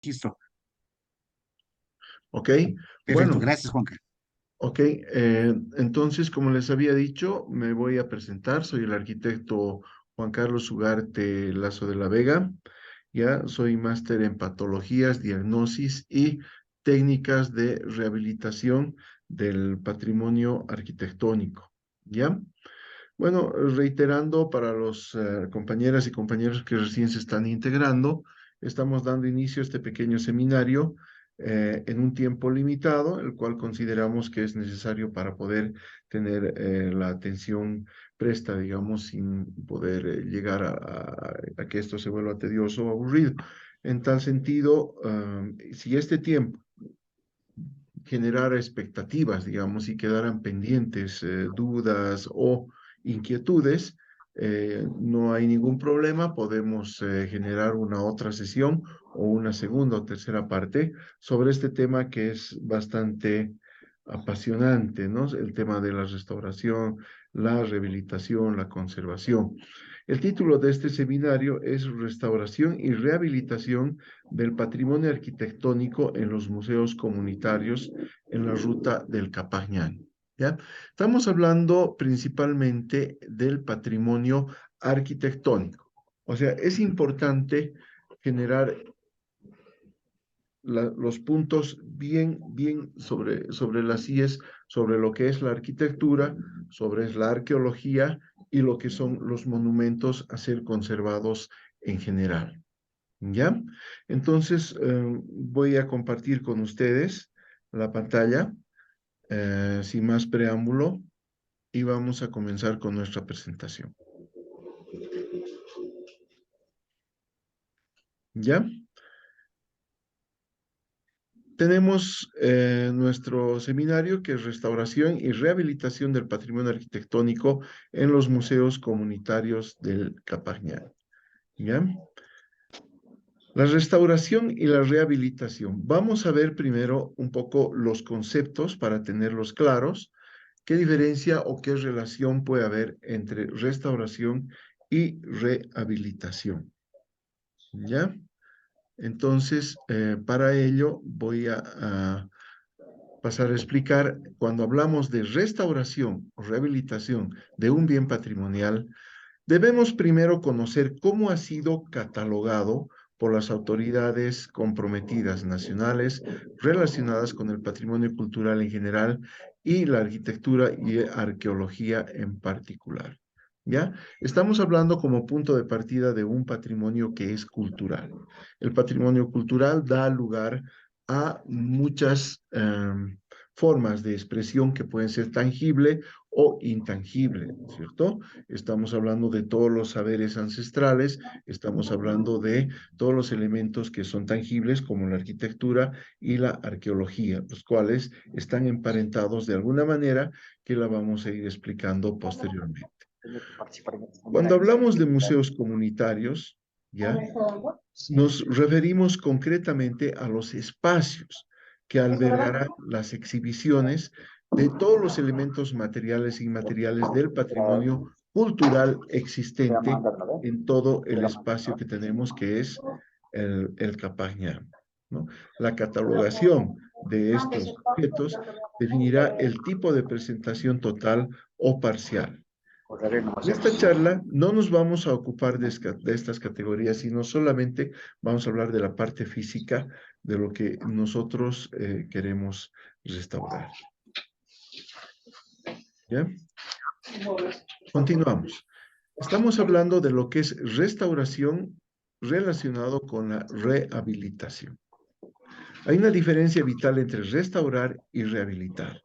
Registro. Ok, Perfecto, bueno, gracias, Juanca. ok. Entonces, como les había dicho, me voy a presentar. Soy el arquitecto Juan Carlos Ugarte Lazo de la Vega. Ya soy máster en patologías, diagnosis y técnicas de rehabilitación del patrimonio arquitectónico. ¿Ya? Bueno, reiterando para los compañeras y compañeros que recién se están integrando, estamos dando inicio a este pequeño seminario en un tiempo limitado, el cual consideramos que es necesario para poder tener la atención presta, digamos, sin poder llegar a que esto se vuelva tedioso o aburrido. En tal sentido, si este tiempo generara expectativas, digamos, y quedaran pendientes dudas o inquietudes, no hay ningún problema, podemos generar una otra sesión o una segunda o tercera parte sobre este tema que es bastante apasionante, ¿no? El tema de la restauración, la rehabilitación, la conservación. El título de este seminario es Restauración y Rehabilitación del Patrimonio Arquitectónico en los Museos Comunitarios en la Ruta del Capañán. ¿Ya? Estamos hablando principalmente del patrimonio arquitectónico. O sea, es importante generar los puntos bien sobre las IES, sobre lo que es la arquitectura, sobre la arqueología y lo que son los monumentos a ser conservados en general. ¿Ya? Entonces, voy a compartir con ustedes la pantalla sin más preámbulo y vamos a comenzar con nuestra presentación. ¿Ya? Tenemos nuestro seminario que es Restauración y Rehabilitación del Patrimonio Arquitectónico en los Museos Comunitarios del Capañán. ¿Ya? La restauración y la rehabilitación. Vamos a ver primero un poco los conceptos para tenerlos claros. ¿Qué diferencia o qué relación puede haber entre restauración y rehabilitación? ¿Ya? Entonces, para ello voy a pasar a explicar, cuando hablamos de restauración o rehabilitación de un bien patrimonial, debemos primero conocer cómo ha sido catalogado por las autoridades comprometidas nacionales relacionadas con el patrimonio cultural en general y la arquitectura y arqueología en particular. ¿Ya? Estamos hablando como punto de partida de un patrimonio que es cultural. El patrimonio cultural da lugar a muchas formas de expresión que pueden ser tangible o intangible, ¿cierto? Estamos hablando de todos los saberes ancestrales, estamos hablando de todos los elementos que son tangibles como la arquitectura y la arqueología, los cuales están emparentados de alguna manera que la vamos a ir explicando posteriormente. Cuando hablamos de museos comunitarios, ¿ya? Nos referimos concretamente a los espacios que albergarán las exhibiciones de todos los elementos materiales e inmateriales del patrimonio cultural existente en todo el espacio que tenemos, que es el Capañán, ¿no? La catalogación de estos objetos definirá el tipo de presentación total o parcial. En esta charla no nos vamos a ocupar de estas categorías, sino solamente vamos a hablar de la parte física de lo que nosotros queremos restaurar. ¿Ya? Continuamos. Estamos hablando de lo que es restauración relacionado con la rehabilitación. Hay una diferencia vital entre restaurar y rehabilitar.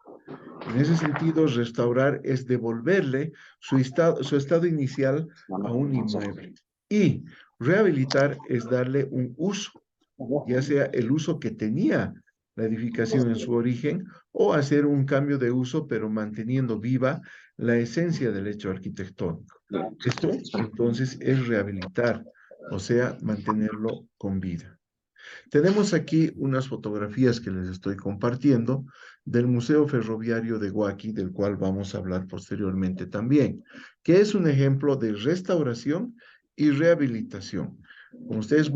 En ese sentido, restaurar es devolverle su estado inicial a un inmueble. Y rehabilitar es darle un uso, ya sea el uso que tenía la edificación en su origen o hacer un cambio de uso, pero manteniendo viva la esencia del hecho arquitectónico. Esto entonces es rehabilitar, o sea, mantenerlo con vida. Tenemos aquí unas fotografías que les estoy compartiendo del Museo Ferroviario de Huaki, del cual vamos a hablar posteriormente también, que es un ejemplo de restauración y rehabilitación. Como ustedes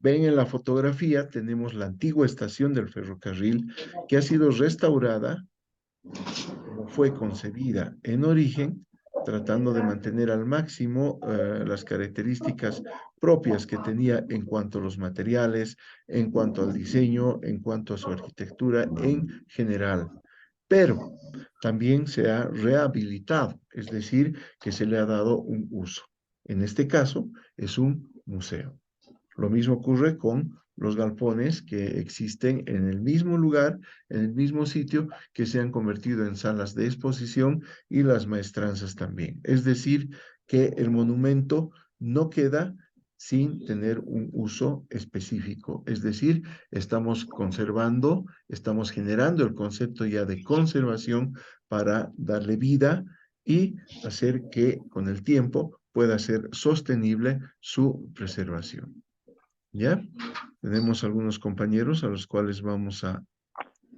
ven en la fotografía, tenemos la antigua estación del ferrocarril que ha sido restaurada como fue concebida en origen, tratando de mantener al máximo las características propias que tenía en cuanto a los materiales, en cuanto al diseño, en cuanto a su arquitectura en general. Pero también se ha rehabilitado, es decir, que se le ha dado un uso. En este caso, es un museo. Lo mismo ocurre con los galpones que existen en el mismo lugar, en el mismo sitio, que se han convertido en salas de exposición y las maestranzas también. Es decir, que el monumento no queda sin tener un uso específico. Es decir, estamos conservando, estamos generando el concepto ya de conservación para darle vida y hacer que con el tiempo pueda ser sostenible su preservación. ¿Ya? Tenemos algunos compañeros a los cuales vamos a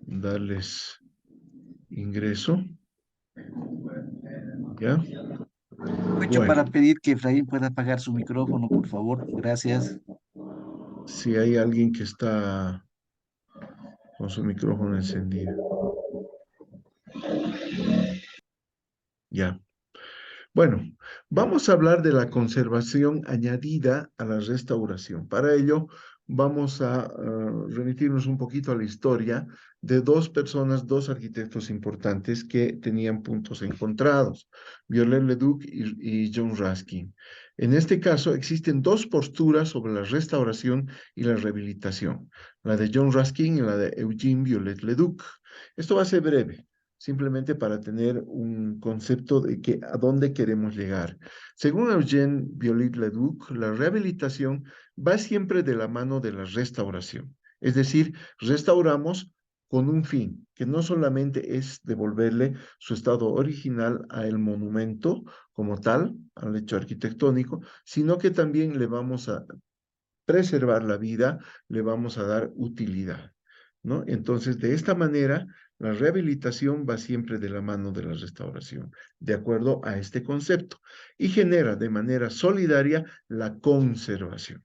darles ingreso. ¿Ya? Aprovecho Bueno, para pedir que Efraín pueda apagar su micrófono, por favor. Gracias. si hay alguien que está con su micrófono encendido. Ya. Bueno, vamos a hablar de la conservación añadida a la restauración. Para ello, vamos a remitirnos un poquito a la historia de dos personas, dos arquitectos importantes que tenían puntos encontrados, Viollet-le-Duc y John Ruskin. En este caso, existen dos posturas sobre la restauración y la rehabilitación, la de John Ruskin y la de Eugene Viollet-le-Duc. Esto va a ser breve, simplemente para tener un concepto de que a dónde queremos llegar. Según Eugène Viollet-le-Duc, la rehabilitación va siempre de la mano de la restauración. Es decir, restauramos con un fin, que no solamente es devolverle su estado original al monumento como tal, al hecho arquitectónico, sino que también le vamos a preservar la vida, le vamos a dar utilidad, ¿no? Entonces, de esta manera, la rehabilitación va siempre de la mano de la restauración, de acuerdo a este concepto, y genera de manera solidaria la conservación.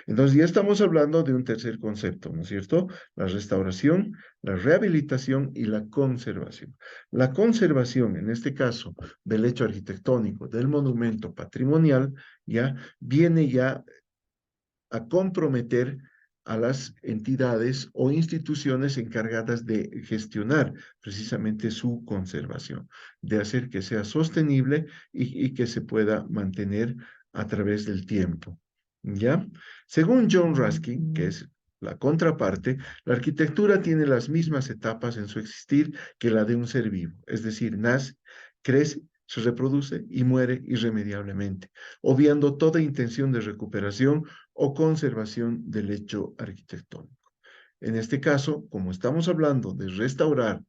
Entonces, ya estamos hablando de un tercer concepto, ¿no es cierto? La restauración, la rehabilitación y la conservación. La conservación, en este caso, del hecho arquitectónico, del monumento patrimonial, ya viene ya a comprometer a las entidades o instituciones encargadas de gestionar precisamente su conservación, de hacer que sea sostenible y que se pueda mantener a través del tiempo. ¿Ya? Según John Ruskin, que es la contraparte, la arquitectura tiene las mismas etapas en su existir que la de un ser vivo, es decir, nace, crece, se reproduce y muere irremediablemente, obviando toda intención de recuperación o conservación del hecho arquitectónico. En este caso, como estamos hablando de restaurar,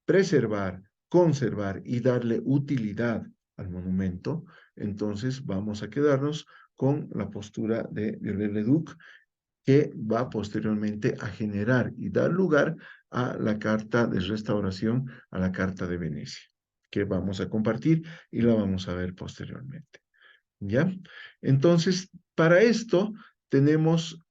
preservar, conservar y darle utilidad al monumento, entonces vamos a quedarnos con la postura de Viollet-le-Duc, que va posteriormente a generar y dar lugar a la Carta de Restauración, a la Carta de Venecia, que vamos a compartir y la vamos a ver posteriormente. ¿Ya? Entonces, para esto tenemos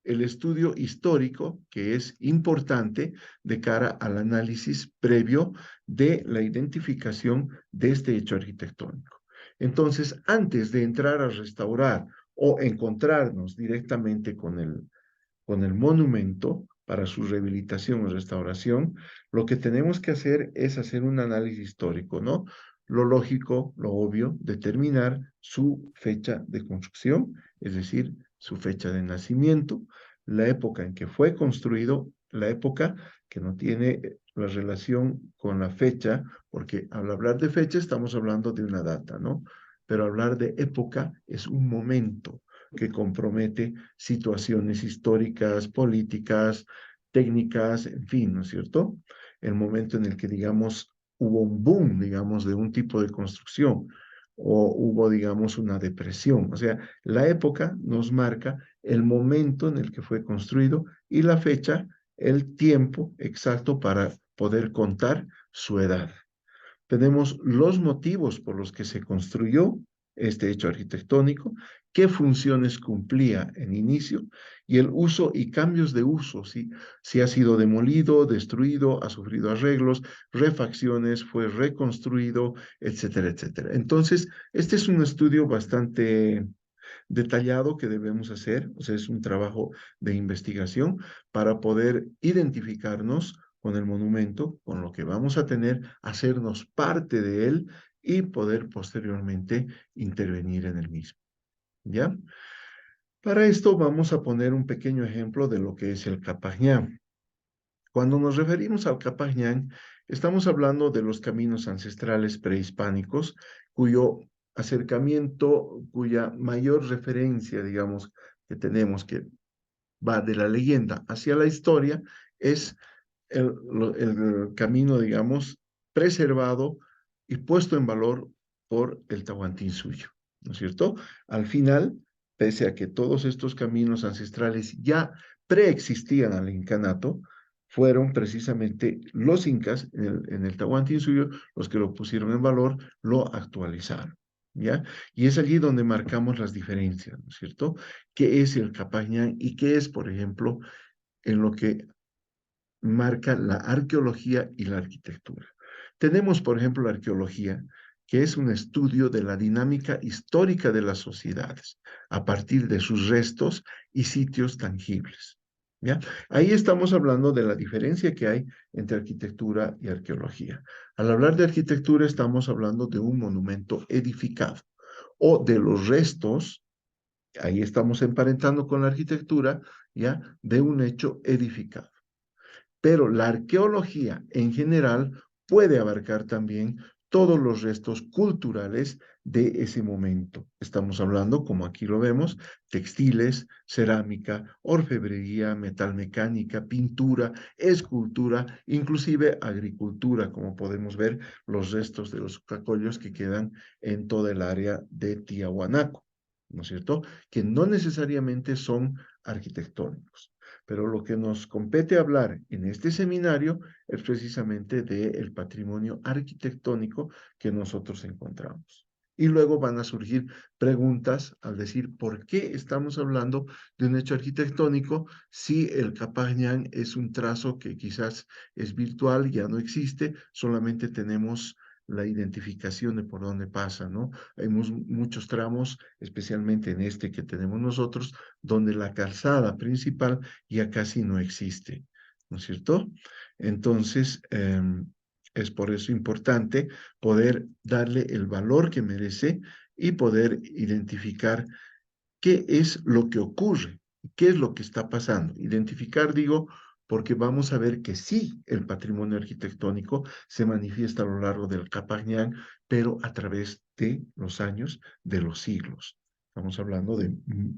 el estudio histórico, que es importante de cara al análisis previo de la identificación de este hecho arquitectónico. Entonces, antes de entrar a restaurar o encontrarnos directamente con el monumento para su rehabilitación o restauración, lo que tenemos que hacer es hacer un análisis histórico, ¿no? Lo lógico, lo obvio, determinar su fecha de construcción, es decir, su fecha de nacimiento, la época en que fue construido, la época que no tiene la relación con la fecha, porque al hablar de fecha estamos hablando de una data, ¿no? Pero hablar de época es un momento que compromete situaciones históricas, políticas, técnicas, en fin, ¿no es cierto? El momento en el que, digamos, hubo un boom, digamos, de un tipo de construcción o hubo, digamos, una depresión. O sea, la época nos marca el momento en el que fue construido y la fecha, el tiempo exacto para poder contar su edad. Tenemos los motivos por los que se construyó este hecho arquitectónico qué funciones cumplía en inicio y el uso y cambios de uso, ¿sí? Si ha sido demolido, destruido, ha sufrido arreglos, refacciones, fue reconstruido, etcétera, etcétera. Entonces, este es un estudio bastante detallado que debemos hacer, o sea, es un trabajo de investigación para poder identificarnos con el monumento, con lo que vamos a tener, hacernos parte de él y poder posteriormente intervenir en el mismo. ¿Ya? Para esto vamos a poner un pequeño ejemplo de lo que es el Capañán. Cuando nos referimos al Capañán, estamos hablando de los caminos ancestrales prehispánicos, cuyo acercamiento, cuya mayor referencia, digamos, que tenemos, que va de la leyenda hacia la historia, es el camino, digamos, preservado y puesto en valor por el Tahuantinsuyo, ¿no es cierto? Al final, pese a que todos estos caminos ancestrales ya preexistían al incanato, fueron precisamente los incas en el Tahuantinsuyo los que lo pusieron en valor, lo actualizaron. ¿Ya? Y es allí donde marcamos las diferencias, ¿no es cierto? ¿Qué es el Capañán y qué es, por ejemplo, en lo que marca la arqueología y la arquitectura? Tenemos, por ejemplo, la arqueología, que es un estudio de la dinámica histórica de las sociedades a partir de sus restos y sitios tangibles. ¿Ya? Ahí estamos hablando de la diferencia que hay entre arquitectura y arqueología. Al hablar de arquitectura estamos hablando de un monumento edificado o de los restos, ahí estamos emparentando con la arquitectura, ¿ya? De un hecho edificado. Pero la arqueología en general puede abarcar también todos los restos culturales de ese momento. Estamos hablando, como aquí lo vemos, textiles, cerámica, orfebrería, metalmecánica, pintura, escultura, inclusive agricultura, como podemos ver los restos de los cacollos que quedan en toda el área de Tiahuanaco, ¿no es cierto? Que no necesariamente son arquitectónicos. Pero lo que nos compete hablar en este seminario es precisamente del patrimonio arquitectónico que nosotros encontramos. Y luego van a surgir preguntas al decir por qué estamos hablando de un hecho arquitectónico si el Capañán es un trazo que quizás es virtual, ya no existe, solamente tenemos la identificación de por dónde pasa, ¿no? Hay muchos tramos, especialmente en este que tenemos nosotros, donde la calzada principal ya casi no existe, ¿no es cierto? Entonces, es por eso importante poder darle el valor que merece y poder identificar qué es lo que ocurre, qué es lo que está pasando. Identificar, digo, porque vamos a ver que sí, el patrimonio arquitectónico se manifiesta a lo largo del Capañán, pero a través de los años, de los siglos. Estamos hablando de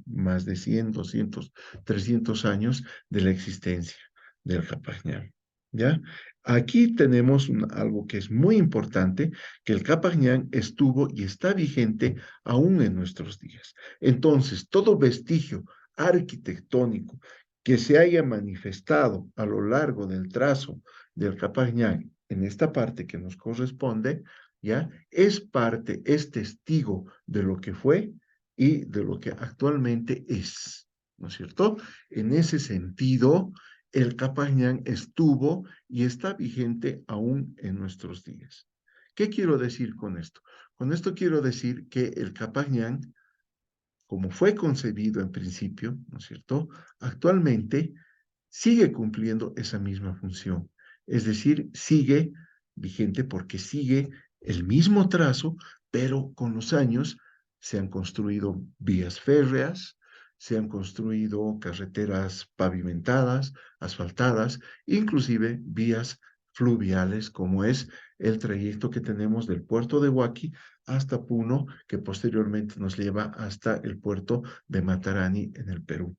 más de 100, 200, 300 años de la existencia del Capañán. ¿Ya? Aquí tenemos algo que es muy importante, que el Capañán estuvo y está vigente aún en nuestros días. Entonces, todo vestigio arquitectónico que se haya manifestado a lo largo del trazo del Capañán en esta parte que nos corresponde, ¿ya? Es parte, es testigo de lo que fue y de lo que actualmente es, ¿no es cierto? En ese sentido, el Capañán estuvo y está vigente aún en nuestros días. ¿Qué quiero decir con esto? Con esto quiero decir que el Capañán, como fue concebido en principio, ¿no es cierto? Actualmente sigue cumpliendo esa misma función. Es decir, sigue vigente porque sigue el mismo trazo, pero con los años se han construido vías férreas, se han construido carreteras pavimentadas, asfaltadas, inclusive vías fluviales, como es el trayecto que tenemos del puerto de Huaki hasta Puno, que posteriormente nos lleva hasta el puerto de Matarani en el Perú.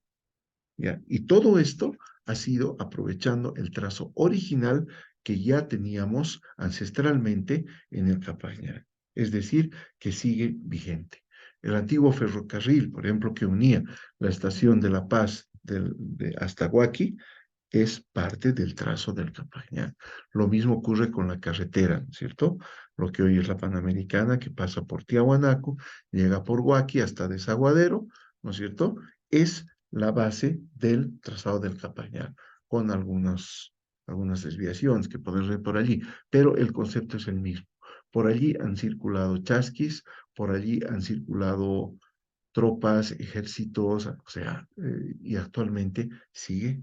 ¿Ya? Y todo esto ha sido aprovechando el trazo original que ya teníamos ancestralmente en el Capañán, es decir, que sigue vigente. El antiguo ferrocarril, por ejemplo, que unía la estación de La Paz hasta Huaki, es parte del trazo del Capañán. Lo mismo ocurre con la carretera, ¿no es cierto? Lo que hoy es la Panamericana, que pasa por Tiahuanaco, llega por Huaqui hasta Desaguadero, ¿no es cierto? Es la base del trazado del Capañán, con algunas desviaciones que pueden ver por allí, pero el concepto es el mismo. Por allí han circulado chasquis, por allí han circulado tropas, ejércitos, o sea, y actualmente sigue,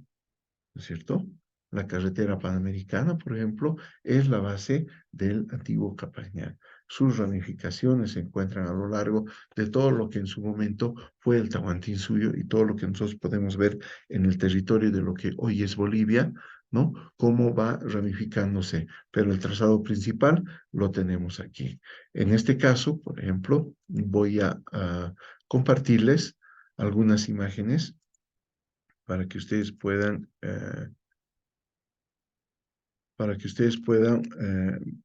¿no es cierto? La carretera panamericana, por ejemplo, es la base del antiguo Capañán. Sus ramificaciones se encuentran a lo largo de todo lo que en su momento fue el Tahuantinsuyo y todo lo que nosotros podemos ver en el territorio de lo que hoy es Bolivia, ¿no? Cómo va ramificándose, pero el trazado principal lo tenemos aquí. En este caso, por ejemplo, voy a compartirles algunas imágenes para que ustedes puedan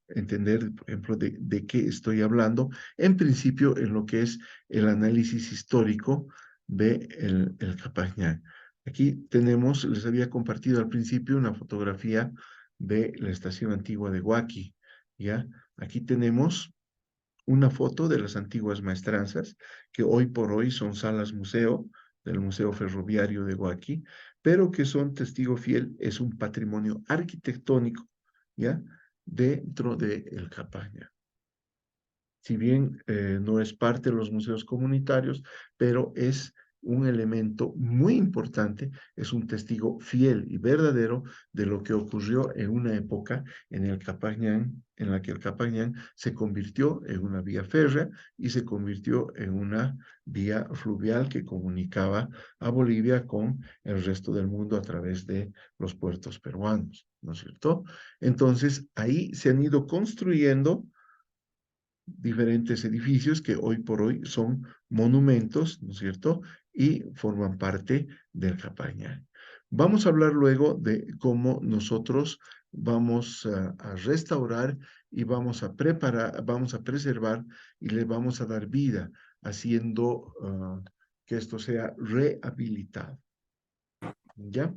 entender, por ejemplo, de qué estoy hablando, en principio en lo que es el análisis histórico de el Capañán. Aquí tenemos, les había compartido al principio una fotografía de la estación antigua de Huaqui, ¿ya? Aquí tenemos una foto de las antiguas maestranzas, que hoy por hoy son salas museo del Museo Ferroviario de Huaqui, pero que son testigo fiel, es un patrimonio arquitectónico, ¿ya? Dentro de el Capaña. Si bien no es parte de los museos comunitarios, pero es un elemento muy importante, es un testigo fiel y verdadero de lo que ocurrió en una época en el Capañán, en la que el Capañán se convirtió en una vía férrea y se convirtió en una vía fluvial que comunicaba a Bolivia con el resto del mundo a través de los puertos peruanos, ¿no es cierto? Entonces, ahí se han ido construyendo diferentes edificios que hoy por hoy son monumentos, ¿no es cierto? Y forman parte del Capañán. Vamos a hablar luego de cómo nosotros vamos a restaurar y vamos a preparar, vamos a preservar y le vamos a dar vida haciendo que esto sea rehabilitado. ¿Ya?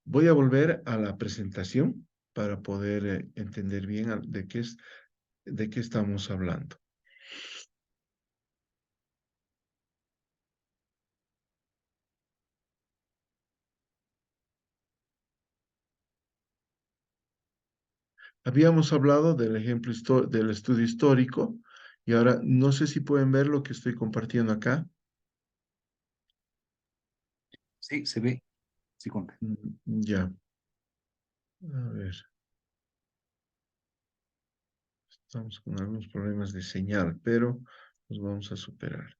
Voy a volver a la presentación para poder entender bien de qué estamos hablando. Habíamos hablado del ejemplo del estudio histórico y ahora no sé si pueden ver lo que estoy compartiendo acá. Sí, se ve. Sí, Conde. Ya, a ver, estamos con algunos problemas de señal, pero los vamos a superar.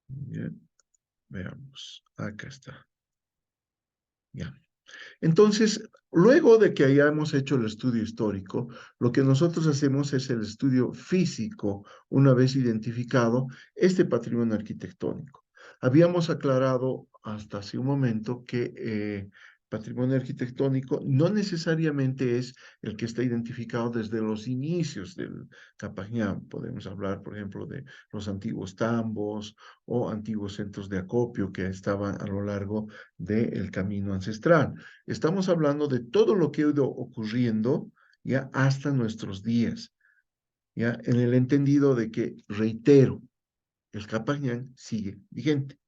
Bien, veamos, acá está. Ya. Entonces, luego de que hayamos hecho el estudio histórico, lo que nosotros hacemos es el estudio físico, una vez identificado este patrimonio arquitectónico. Habíamos aclarado hasta hace un momento que patrimonio arquitectónico no necesariamente es el que está identificado desde los inicios del Capañán. Podemos hablar, por ejemplo, de los antiguos tambos o antiguos centros de acopio que estaban a lo largo del camino ancestral. Estamos hablando de todo lo que ha ido ocurriendo ya hasta nuestros días, ya en el entendido de que, reitero, el Capañán sigue vigente,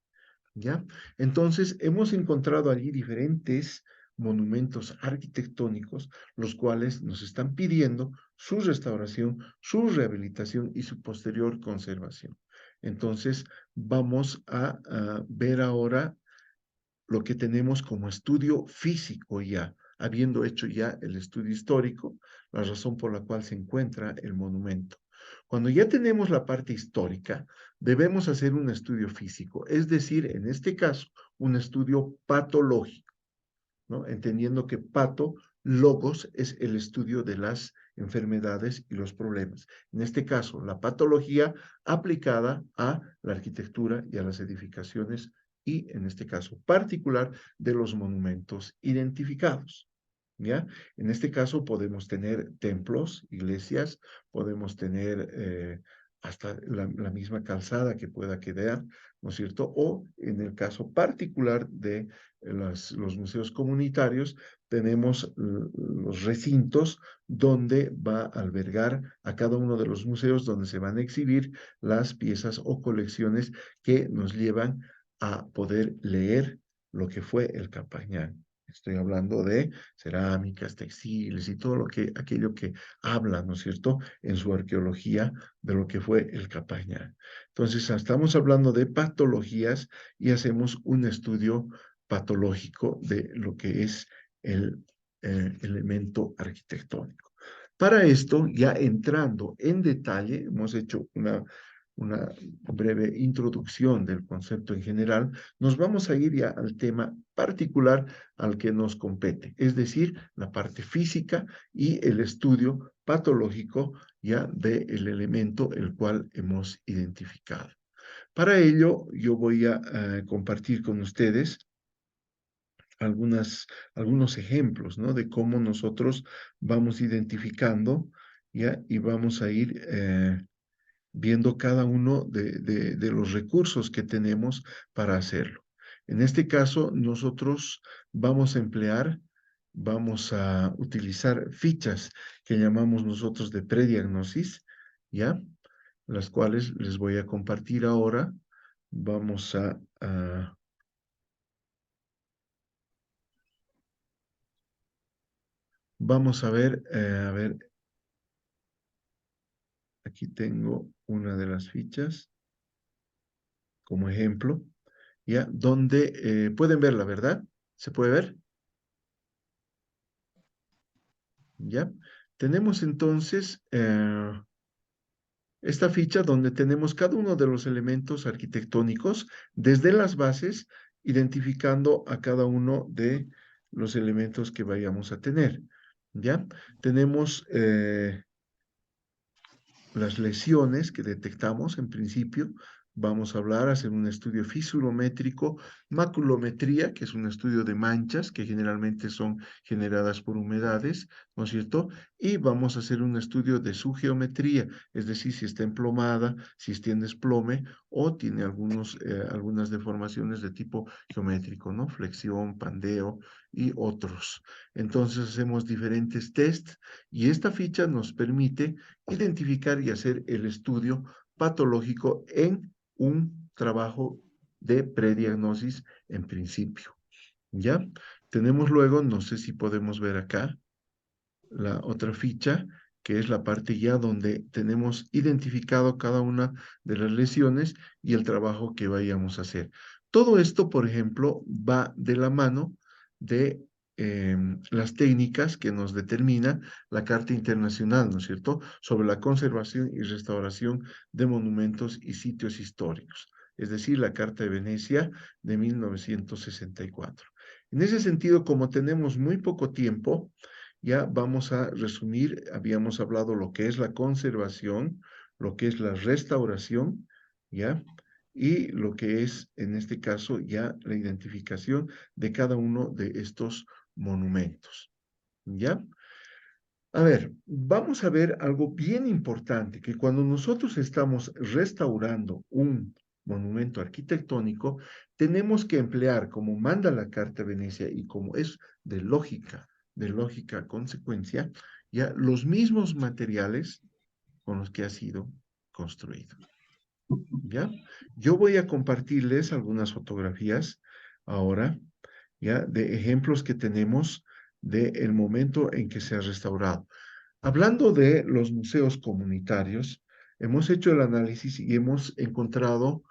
¿ya? Entonces, hemos encontrado allí diferentes monumentos arquitectónicos, los cuales nos están pidiendo su restauración, su rehabilitación y su posterior conservación. Entonces, vamos a ver ahora lo que tenemos como estudio físico ya, habiendo hecho ya el estudio histórico, la razón por la cual se encuentra el monumento. Cuando ya tenemos la parte histórica, debemos hacer un estudio físico, es decir, en este caso, un estudio patológico, ¿no? Entendiendo que logos es el estudio de las enfermedades y los problemas. En este caso, la patología aplicada a la arquitectura y a las edificaciones y, en este caso particular, de los monumentos identificados. ¿Ya? En este caso podemos tener templos, iglesias, podemos tener hasta la misma calzada que pueda quedar, ¿no es cierto? O en el caso particular de los museos comunitarios, tenemos los recintos donde va a albergar a cada uno de los museos donde se van a exhibir las piezas o colecciones que nos llevan a poder leer lo que fue el Campagnán. Estoy hablando de cerámicas, textiles y todo aquello que habla, ¿no es cierto?, en su arqueología de lo que fue el Campagnán. Entonces, estamos hablando de patologías y hacemos un estudio patológico de lo que es el elemento arquitectónico. Para esto, ya entrando en detalle, hemos hecho una breve introducción del concepto en general, nos vamos a ir ya al tema particular al que nos compete, es decir, la parte física y el estudio patológico ya del elemento el cual hemos identificado. Para ello, yo voy a compartir con ustedes algunos ejemplos, ¿no? De cómo nosotros vamos identificando, ¿ya? Y vamos a ir viendo cada uno de los recursos que tenemos para hacerlo. En este caso, nosotros vamos a utilizar fichas que llamamos nosotros de prediagnosis, ¿ya? Las cuales les voy a compartir ahora. Vamos vamos a ver, aquí tengo una de las fichas como ejemplo, ¿ya? Donde pueden verla, ¿verdad? ¿Se puede ver? ¿Ya? Tenemos entonces esta ficha donde tenemos cada uno de los elementos arquitectónicos desde las bases, identificando a cada uno de los elementos que vayamos a tener. ¿Ya? Tenemos las lesiones que detectamos en principio. Vamos a hablar, hacer un estudio fisurométrico, maculometría, que es un estudio de manchas que generalmente son generadas por humedades, ¿no es cierto? Y vamos a hacer un estudio de su geometría, es decir, si está emplomada, si tiene desplome o tiene algunas deformaciones de tipo geométrico, ¿no? Flexión, pandeo y otros. Entonces hacemos diferentes tests y esta ficha nos permite identificar y hacer el estudio patológico en un trabajo de prediagnosis en principio. ¿Ya? Tenemos luego, no sé si podemos ver acá, la otra ficha, que es la parte ya donde tenemos identificado cada una de las lesiones y el trabajo que vayamos a hacer. Todo esto, por ejemplo, va de la mano de las técnicas que nos determina la Carta Internacional, ¿no es cierto?, sobre la conservación y restauración de monumentos y sitios históricos, es decir, la Carta de Venecia de 1964. En ese sentido, como tenemos muy poco tiempo, ya vamos a resumir, habíamos hablado lo que es la conservación, lo que es la restauración, ¿ya? Y lo que es, en este caso, ya la identificación de cada uno de estos monumentos, ¿ya? A ver, vamos a ver algo bien importante, que cuando nosotros estamos restaurando un monumento arquitectónico, tenemos que emplear, como manda la Carta de Venecia y como es de lógica consecuencia, ya los mismos materiales con los que ha sido construido. ¿Ya? Yo voy a compartirles algunas fotografías ahora, ¿ya? De ejemplos que tenemos del momento en que se ha restaurado. Hablando de los museos comunitarios, hemos hecho el análisis y hemos encontrado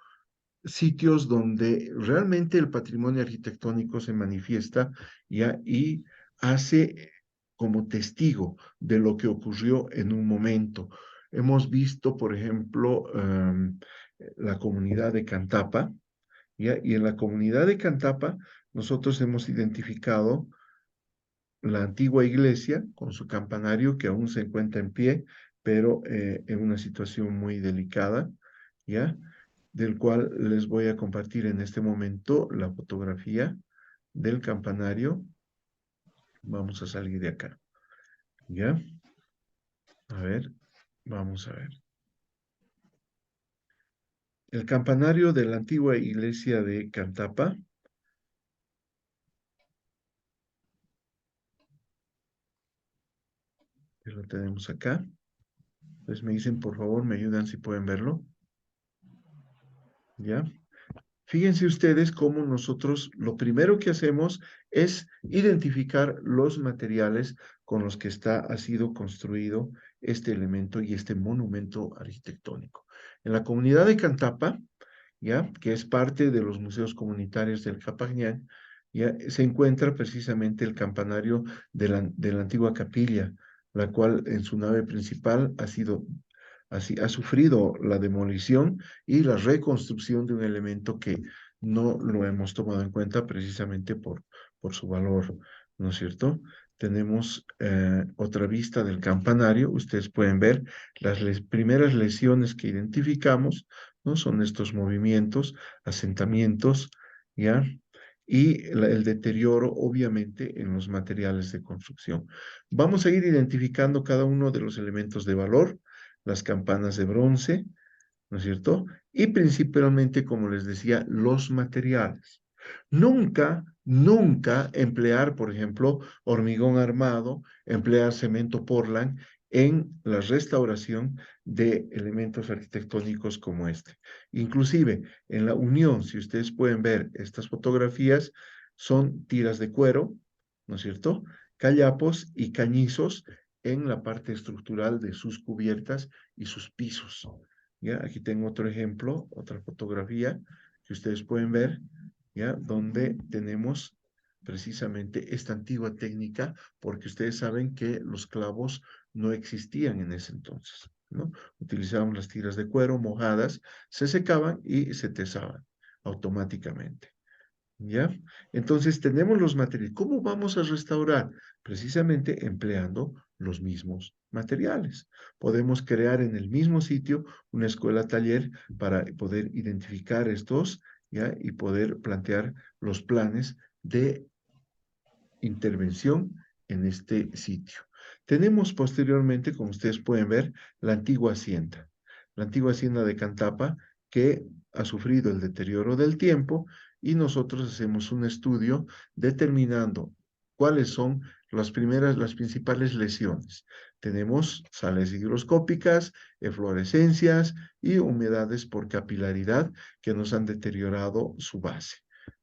sitios donde realmente el patrimonio arquitectónico se manifiesta ¿ya? Y hace como testigo de lo que ocurrió en un momento. Hemos visto, por ejemplo, la comunidad de Cantapa, ¿ya? Y en la comunidad de Cantapa nosotros hemos identificado la antigua iglesia con su campanario que aún se encuentra en pie, pero en una situación muy delicada, ¿ya? Del cual les voy a compartir en este momento la fotografía del campanario. Vamos a salir de acá, ¿ya? A ver, vamos a ver. el campanario de la antigua iglesia de Cantapa. Que lo tenemos acá. Entonces me dicen, por favor, me ayudan si pueden verlo. ¿Ya? Fíjense ustedes cómo nosotros lo primero que hacemos es identificar los materiales con los que ha sido construido este elemento y este monumento arquitectónico. En la comunidad de Cantapa, ¿ya? Que es parte de los museos comunitarios del Capañán, ¿ya? Se encuentra precisamente el campanario de la antigua capilla, la cual en su nave principal ha sufrido la demolición y la reconstrucción de un elemento que no lo hemos tomado en cuenta precisamente por su valor, ¿no es cierto? Tenemos otra vista del campanario. Ustedes pueden ver las primeras lesiones que identificamos, ¿no? Son estos movimientos, asentamientos, ¿ya? Y el deterioro, obviamente, en los materiales de construcción. Vamos a ir identificando cada uno de los elementos de valor, las campanas de bronce, ¿no es cierto? Y principalmente, como les decía, los materiales. Nunca, nunca emplear, por ejemplo, hormigón armado, emplear cemento Portland en la restauración de elementos arquitectónicos como este. Inclusive, en la unión, si ustedes pueden ver estas fotografías, son tiras de cuero, ¿no es cierto? Callapos y cañizos en la parte estructural de sus cubiertas y sus pisos. ¿Ya? Aquí tengo otro ejemplo, otra fotografía que ustedes pueden ver, ¿ya? Donde tenemos precisamente esta antigua técnica, porque ustedes saben que los clavos no existían en ese entonces, ¿no? Utilizábamos las tiras de cuero mojadas, se secaban y se tesaban automáticamente. ¿Ya? Entonces tenemos los materiales. ¿Cómo vamos a restaurar? Precisamente empleando los mismos materiales. Podemos crear en el mismo sitio una escuela taller para poder identificar estos, ¿ya? Y poder plantear los planes de intervención en este sitio. Tenemos posteriormente, como ustedes pueden ver, la antigua hacienda. La antigua hacienda de Cantapa que ha sufrido el deterioro del tiempo y nosotros hacemos un estudio determinando cuáles son las principales lesiones. Tenemos sales higroscópicas, eflorescencias y humedades por capilaridad que nos han deteriorado su base,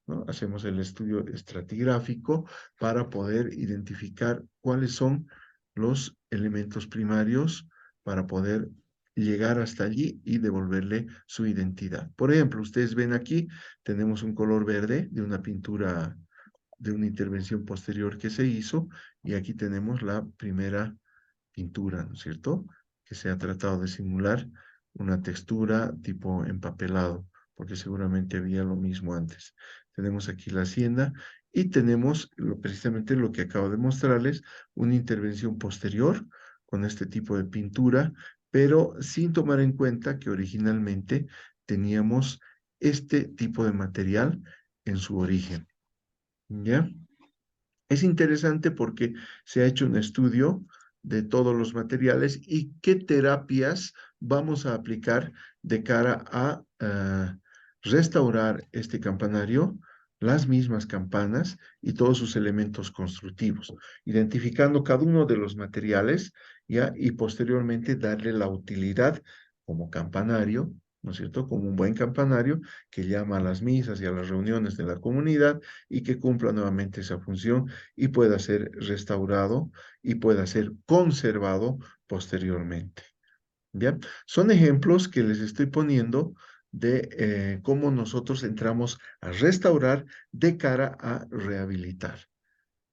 ¿no? Hacemos el estudio estratigráfico para poder identificar cuáles son los elementos primarios para poder llegar hasta allí y devolverle su identidad. Por ejemplo, ustedes ven aquí, tenemos un color verde de una pintura, de una intervención posterior que se hizo, y aquí tenemos la primera pintura, ¿no es cierto? Que se ha tratado de simular una textura tipo empapelado, porque seguramente había lo mismo antes. Tenemos aquí la hacienda y tenemos precisamente lo que acabo de mostrarles, una intervención posterior con este tipo de pintura, pero sin tomar en cuenta que originalmente teníamos este tipo de material en su origen. ¿Ya? Es interesante porque se ha hecho un estudio de todos los materiales y qué terapias vamos a aplicar de cara a restaurar este campanario, las mismas campanas y todos sus elementos constructivos, identificando cada uno de los materiales, ¿ya? Y posteriormente darle la utilidad como campanario, ¿no es cierto? Como un buen campanario que llama a las misas y a las reuniones de la comunidad y que cumpla nuevamente esa función y pueda ser restaurado y pueda ser conservado posteriormente. ¿Ya? Son ejemplos que les estoy poniendo de cómo nosotros entramos a restaurar de cara a rehabilitar.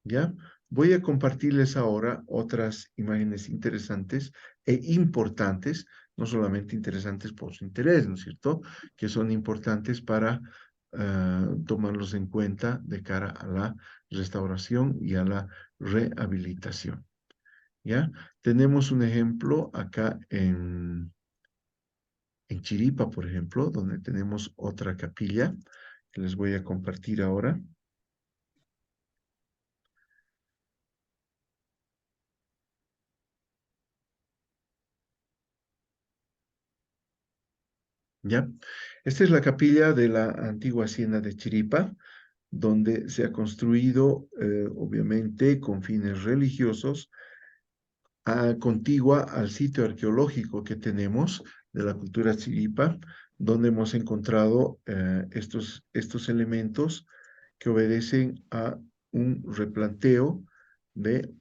¿Ya? Voy a compartirles ahora otras imágenes interesantes e importantes, no solamente interesantes por su interés, ¿no es cierto? Que son importantes para tomarlos en cuenta de cara a la restauración y a la rehabilitación. ¿Ya? Tenemos un ejemplo acá en Chiripa, por ejemplo, donde tenemos otra capilla que les voy a compartir ahora. ¿Ya? Esta es la capilla de la antigua hacienda de Chiripa, donde se ha construido, obviamente, con fines religiosos, contigua al sitio arqueológico que tenemos de la cultura Chiripa, donde hemos encontrado estos elementos que obedecen a un replanteo de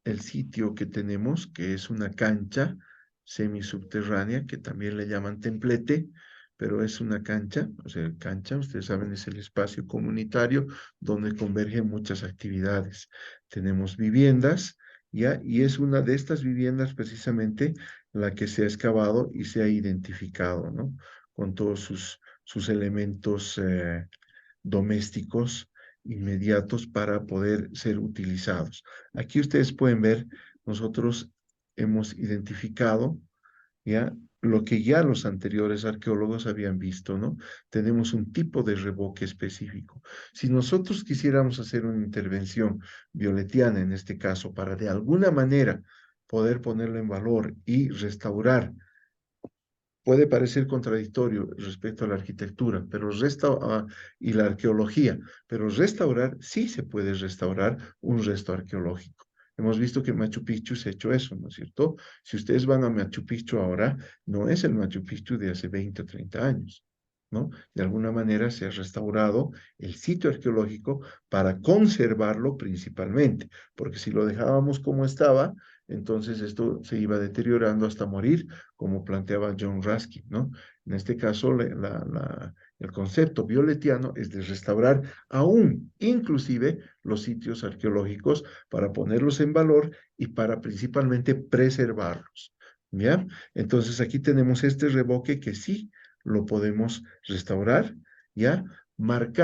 el sitio que tenemos, que es una cancha semisubterránea, que también le llaman templete, pero es una cancha, o sea, cancha, ustedes saben, es el espacio comunitario donde convergen muchas actividades. Tenemos viviendas, ¿ya? Y es una de estas viviendas precisamente la que se ha excavado y se ha identificado, ¿no? Con todos sus elementos domésticos inmediatos para poder ser utilizados. Aquí ustedes pueden ver, nosotros hemos identificado ya lo que ya los anteriores arqueólogos habían visto, ¿no? Tenemos un tipo de revoque específico. Si nosotros quisiéramos hacer una intervención violetiana, en este caso, para de alguna manera poder ponerlo en valor y restaurar, puede parecer contradictorio respecto a la arquitectura, y la arqueología, pero restaurar, sí se puede restaurar un resto arqueológico. Hemos visto que en Machu Picchu se ha hecho eso, ¿no es cierto? Si ustedes van a Machu Picchu ahora, no es el Machu Picchu de hace 20 o 30 años, ¿no? De alguna manera se ha restaurado el sitio arqueológico para conservarlo principalmente, porque si lo dejábamos como estaba, entonces esto se iba deteriorando hasta morir, como planteaba John Ruskin, ¿no? En este caso, el concepto violetiano es de restaurar aún, inclusive, los sitios arqueológicos para ponerlos en valor y para principalmente preservarlos, ¿ya? Entonces aquí tenemos este revoque que sí lo podemos restaurar, ¿ya? Marcando